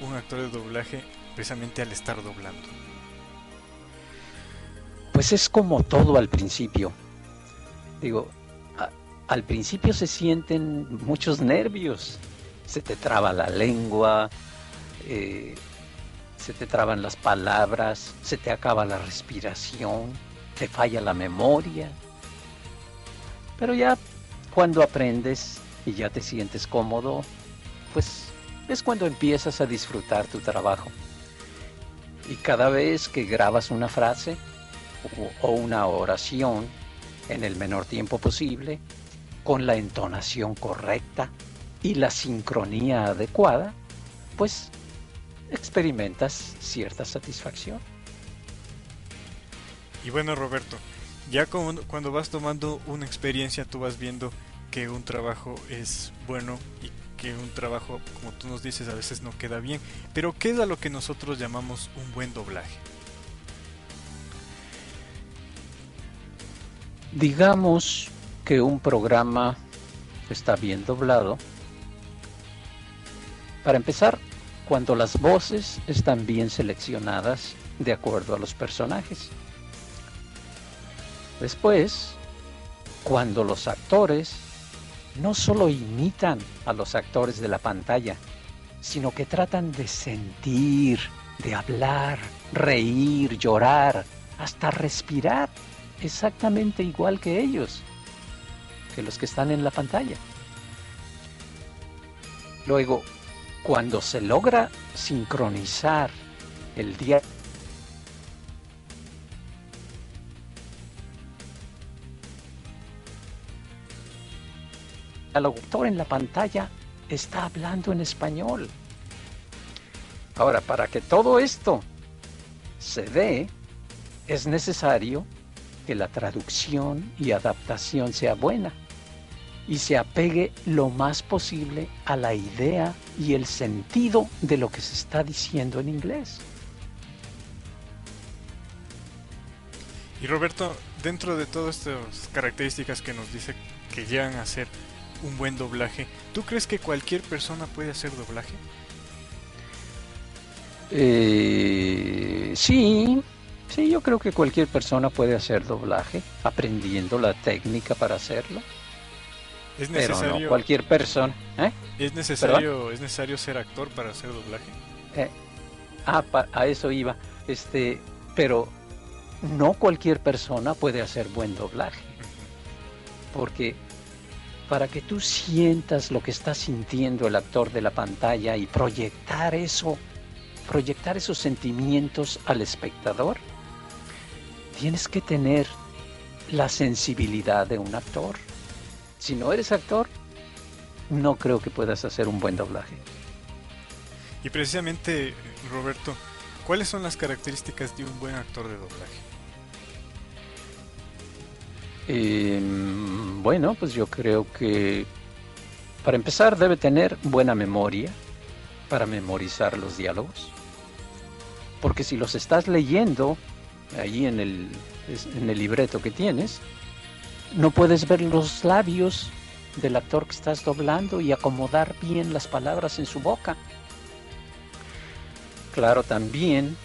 un actor de doblaje precisamente al estar doblando? Pues es como todo al principio. Digo, a- al principio se sienten muchos nervios. Se te traba la lengua, eh, se te traban las palabras, se te acaba la respiración, te falla la memoria. Pero ya cuando aprendes y ya te sientes cómodo, pues es cuando empiezas a disfrutar tu trabajo. Y cada vez que grabas una frase o una oración en el menor tiempo posible, con la entonación correcta y la sincronía adecuada, pues experimentas cierta satisfacción. Y bueno, Roberto, ya cuando vas tomando una experiencia, tú vas viendo que un trabajo es bueno y que un trabajo, como tú nos dices, a veces no queda bien. Pero ¿qué es a lo que nosotros llamamos un buen doblaje? Digamos que un programa está bien doblado. Para empezar, cuando las voces están bien seleccionadas de acuerdo a los personajes. Después, cuando los actores no solo imitan a los actores de la pantalla, sino que tratan de sentir, de hablar, reír, llorar, hasta respirar exactamente igual que ellos, que los que están en la pantalla. Luego, cuando se logra sincronizar el diálogo actor en la pantalla está hablando en español. Ahora, para que todo esto se dé, es necesario que la traducción y adaptación sea buena y se apegue lo más posible a la idea y el sentido de lo que se está diciendo en inglés. Y Roberto, dentro de todas estas características que nos dice que llegan a ser un buen doblaje, ¿tú crees que cualquier persona puede hacer doblaje? Sí, sí, yo creo que cualquier persona puede hacer doblaje aprendiendo la técnica para hacerlo, ¿Es pero no necesario, cualquier persona. ¿Eh? es ¿Perdón? necesario, es necesario ser actor para hacer doblaje? Eh, a eso iba. Pero no cualquier persona puede hacer buen doblaje, Ujú. porque para que tú sientas lo que está sintiendo el actor de la pantalla y proyectar esos sentimientos al espectador, tienes que tener la sensibilidad de un actor. Si no eres actor, no creo que puedas hacer un buen doblaje. Y precisamente, Roberto, ¿cuáles son las características de un buen actor de doblaje? Bueno, pues yo creo que para empezar debe tener buena memoria para memorizar los diálogos, porque si los estás leyendo ahí en el libreto que tienes, no puedes ver los labios del actor que estás doblando y acomodar bien las palabras en su boca. Claro, también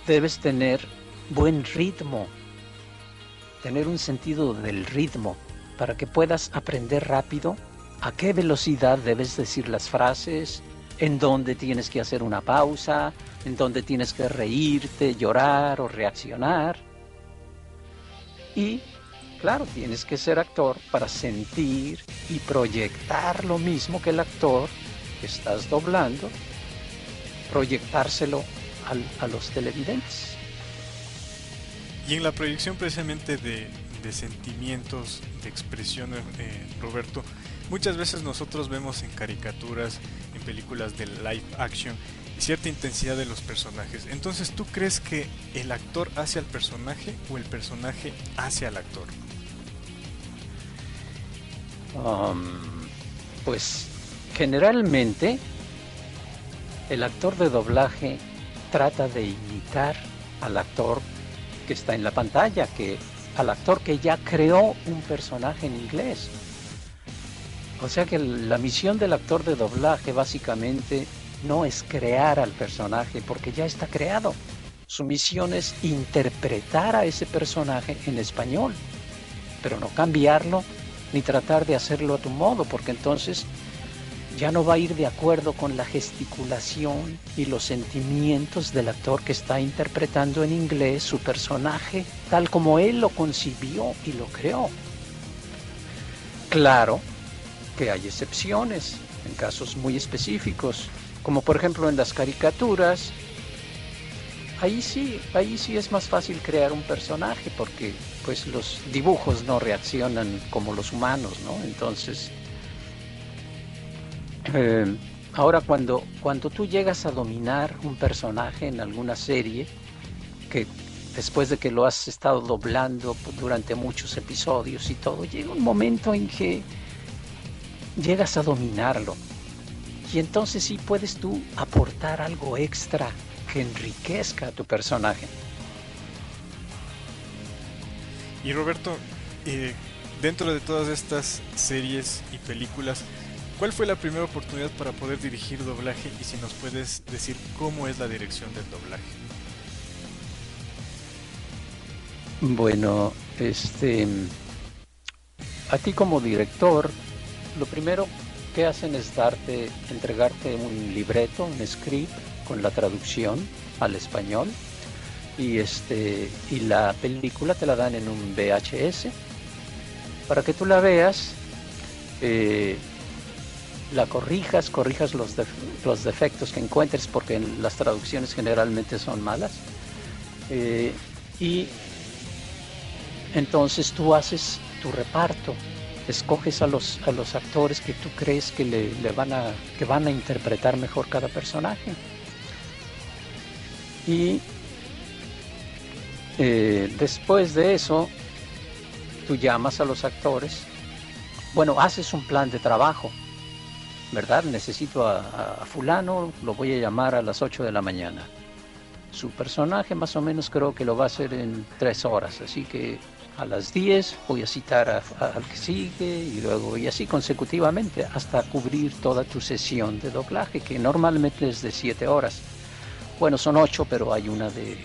debes tener buen ritmo, tener un sentido del ritmo para que puedas aprender rápido a qué velocidad debes decir las frases, en dónde tienes que hacer una pausa, en dónde tienes que reírte, llorar o reaccionar. Y, claro, tienes que ser actor para sentir y proyectar lo mismo que el actor que estás doblando, proyectárselo a los televidentes. Y en la proyección precisamente de sentimientos, de expresiones, Roberto, muchas veces nosotros vemos en caricaturas, en películas de live action, cierta intensidad de los personajes. Entonces, ¿tú crees que el actor hace al personaje o el personaje hace al actor? Um, pues generalmente el actor de doblaje trata de imitar al actor que está en la pantalla, al actor que ya creó un personaje en inglés. O sea que la misión del actor de doblaje básicamente no es crear al personaje porque ya está creado. Su misión es interpretar a ese personaje en español, pero no cambiarlo ni tratar de hacerlo a tu modo, porque entonces ya no va a ir de acuerdo con la gesticulación y los sentimientos del actor que está interpretando en inglés su personaje tal como él lo concibió y lo creó. Claro que hay excepciones en casos muy específicos, como por ejemplo en las caricaturas. Ahí sí es más fácil crear un personaje porque pues los dibujos no reaccionan como los humanos, ¿no? Entonces, ahora cuando tú llegas a dominar un personaje en alguna serie, que después de que lo has estado doblando durante muchos episodios y todo, llega un momento en que llegas a dominarlo. Y entonces sí puedes tú aportar algo extra que enriquezca a tu personaje. Y Roberto, dentro de todas estas series y películas, ¿cuál fue la primera oportunidad para poder dirigir doblaje? Y si nos puedes decir cómo es la dirección del doblaje. Bueno, a ti como director, lo primero que hacen es entregarte un libreto, un script con la traducción al español y la película te la dan en un VHS para que tú la veas, la corrijas los defectos que encuentres porque las traducciones generalmente son malas, y entonces tú haces tu reparto. Escoges a los actores que tú crees que van a interpretar mejor cada personaje. Y después de eso, tú llamas a los actores. Bueno, haces un plan de trabajo, ¿verdad? Necesito a fulano, lo voy a llamar a las 8 de la mañana. Su personaje más o menos creo que lo va a hacer en 3 horas, así que a las 10 voy a citar al que sigue y luego y así consecutivamente hasta cubrir toda tu sesión de doblaje, que normalmente es de 7 horas. Bueno, son 8, pero hay una de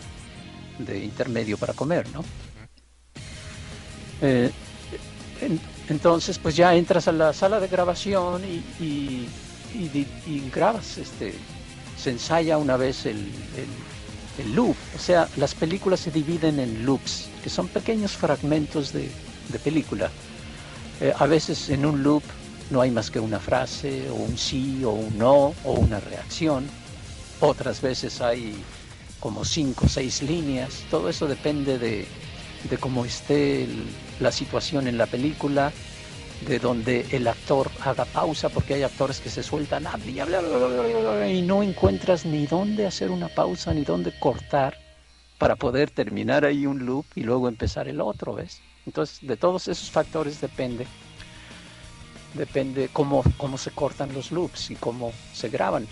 intermedio para comer, ¿no? Entonces, pues ya entras a la sala de grabación y grabas, se ensaya una vez el loop. O sea, las películas se dividen en loops, que son pequeños fragmentos de película. A veces en un loop no hay más que una frase, o un sí, o un no, o una reacción. Otras veces hay como 5 o 6 líneas. Todo eso depende de cómo esté la situación en la película, de donde el actor haga pausa, porque hay actores que se sueltan y no encuentras ni dónde hacer una pausa ni dónde cortar para poder terminar ahí un loop y luego empezar el otro, ¿ves? Entonces, de todos esos factores depende cómo se cortan los loops y cómo se graban.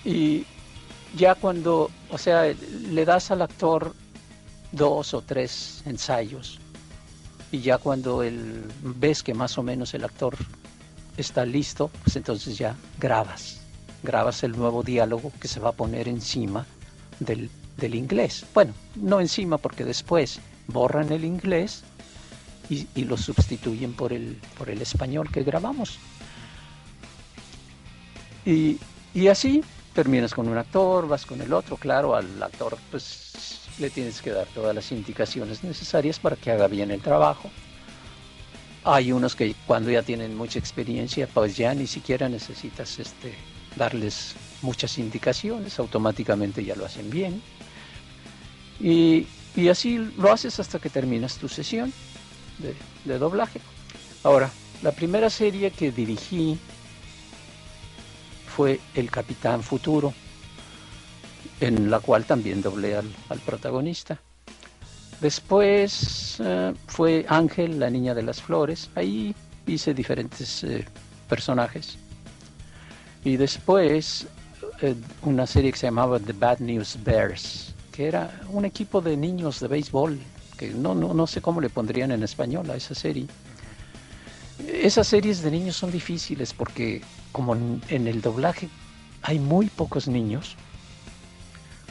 Y ya cuando, o sea, le das al actor 2 o 3 ensayos y ya cuando ves que más o menos el actor está listo, pues entonces ya grabas el nuevo diálogo que se va a poner encima del inglés. Bueno, no encima porque después borran el inglés y lo sustituyen por el español que grabamos. Y así terminas con un actor, vas con el otro. Claro, al actor pues le tienes que dar todas las indicaciones necesarias para que haga bien el trabajo. Hay unos que cuando ya tienen mucha experiencia, pues ya ni siquiera necesitas darles muchas indicaciones, automáticamente ya lo hacen bien. Y así lo haces hasta que terminas tu sesión de doblaje. Ahora, la primera serie que dirigí fue El Capitán Futuro, en la cual también doblé al protagonista. Después fue Ángel, la niña de las flores. Ahí hice diferentes personajes. Y después una serie que se llamaba The Bad News Bears, que era un equipo de niños de béisbol, que no sé cómo le pondrían en español a esa serie. Esas series de niños son difíciles porque como en el doblaje hay muy pocos niños,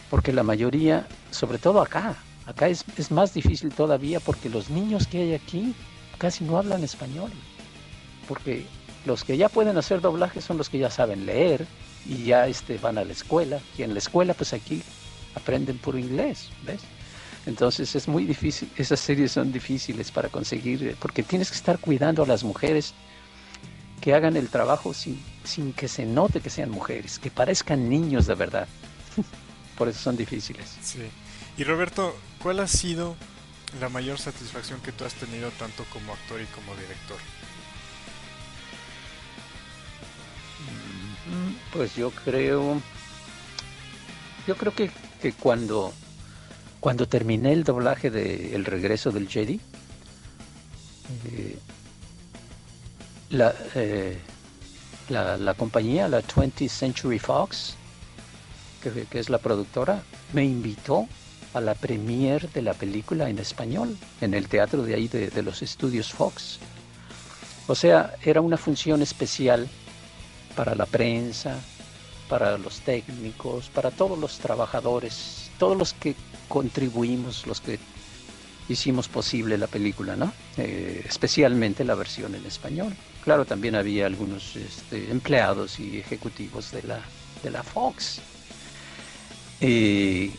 porque la mayoría, sobre todo acá es más difícil todavía porque los niños que hay aquí casi no hablan español, porque los que ya pueden hacer doblaje son los que ya saben leer y ya van a la escuela, y en la escuela pues aquí aprenden puro inglés, ¿ves? Entonces es muy difícil, esas series son difíciles para conseguir, porque tienes que estar cuidando a las mujeres que hagan el trabajo sin que se note que sean mujeres, que parezcan niños de verdad. Por eso son difíciles. Sí. Y Roberto, ¿cuál ha sido la mayor satisfacción que tú has tenido tanto como actor y como director? Pues yo creo que cuando terminé el doblaje de El regreso del Jedi, eh, la, eh, la compañía, la 20th Century Fox, que es la productora, me invitó a la premiere de la película en español, en el teatro de ahí de los estudios Fox. O sea, era una función especial para la prensa, para los técnicos, para todos los trabajadores, todos los que contribuimos, los que hicimos posible la película, ¿no? Especialmente la versión en español. Claro, también había algunos empleados y ejecutivos de la Fox. Y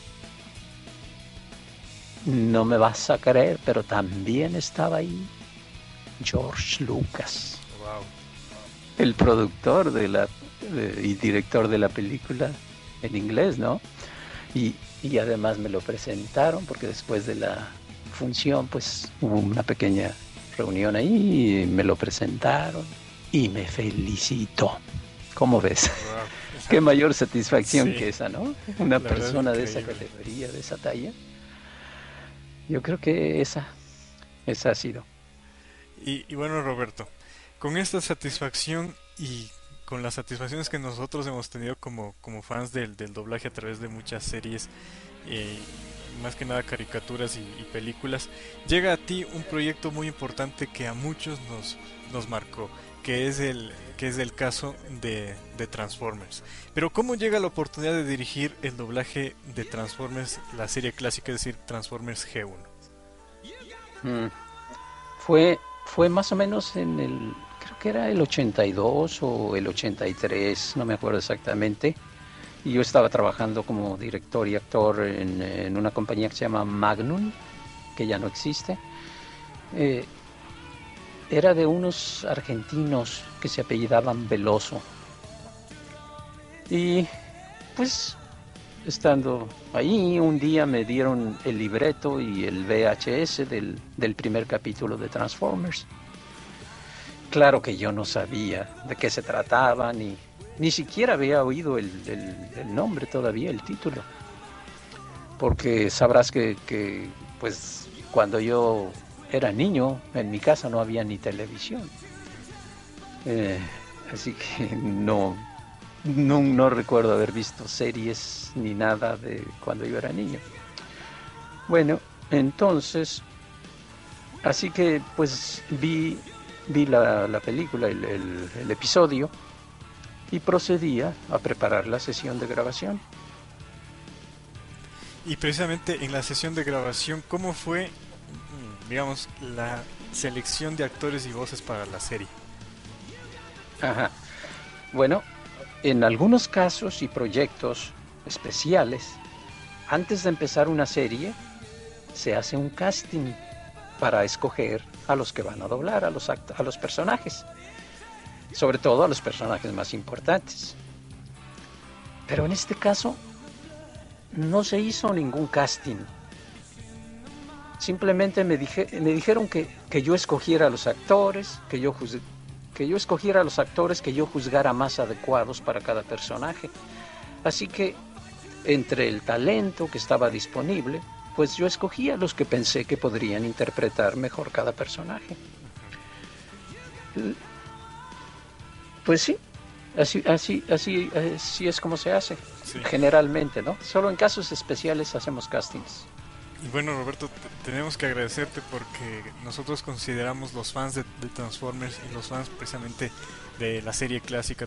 no me vas a creer, pero también estaba ahí George Lucas, Wow. el productor y director de la película en inglés, ¿no? Y además me lo presentaron porque después de la función pues hubo una pequeña reunión ahí y me lo presentaron y me felicitó. ¿Cómo ves? Wow. Qué mayor satisfacción Sí, que esa, ¿no? Una la verdad persona de esa increíble. categoría, de esa talla. Yo creo que esa ha sido. Y bueno, Roberto, con esta satisfacción y con las satisfacciones que nosotros hemos tenido como fans del doblaje a través de muchas series, eh, más que nada caricaturas y películas, llega a ti un proyecto muy importante que a muchos nos marcó, que es el caso de Transformers. Pero ¿cómo llega la oportunidad de dirigir el doblaje de Transformers, la serie clásica, es decir, Transformers G1? Mm. Fue más o menos creo que era el 82 o el 83, no me acuerdo exactamente. Y yo estaba trabajando como director y actor en una compañía que se llama Magnum, que ya no existe. Eh, Era de unos argentinos que se apellidaban Veloso. Y pues estando ahí, un día me dieron el libreto y el VHS del primer capítulo de Transformers. Claro que yo no sabía de qué se trataba, ni siquiera había oído el nombre todavía, el título. Porque sabrás que, pues, cuando yo era niño, en mi casa no había ni televisión. Eh, Así que no recuerdo haber visto series ni nada de cuando yo era niño. Bueno, entonces, así que pues vi la película, el episodio, y procedía a preparar la sesión de grabación. Y precisamente en la sesión de grabación, ¿cómo fue, digamos, la selección de actores y voces para la serie? Ajá. Bueno, en algunos casos y proyectos especiales, antes de empezar una serie, se hace un casting para escoger a los que van a doblar, a los personajes, sobre todo a los personajes más importantes. Pero en este caso no se hizo ningún casting. Simplemente me dijeron que yo escogiera a los actores, que yo escogiera a los actores que yo juzgara más adecuados para cada personaje. Así que entre el talento que estaba disponible, pues yo escogía a los que pensé que podrían interpretar mejor cada personaje. Pues sí, así es como se hace, Sí. generalmente, ¿no? Solo en casos especiales hacemos castings. Y bueno, Roberto, tenemos que agradecerte porque nosotros consideramos los fans de Transformers y los fans precisamente de la serie clásica